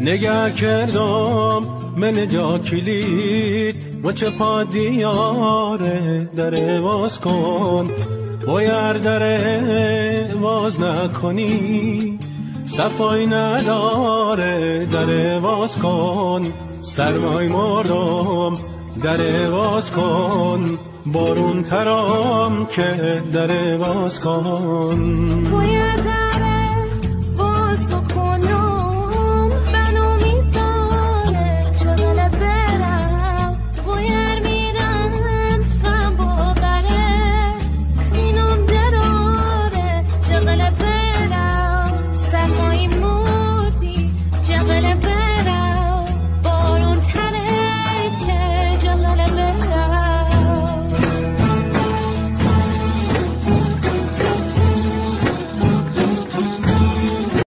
نگه کردم من جا کلید و چه پا دیاره در واز کن باید در واز نکنی صفای نداره در واز کن سرمای مردم در واز کن بارون ترام که در واز کن باید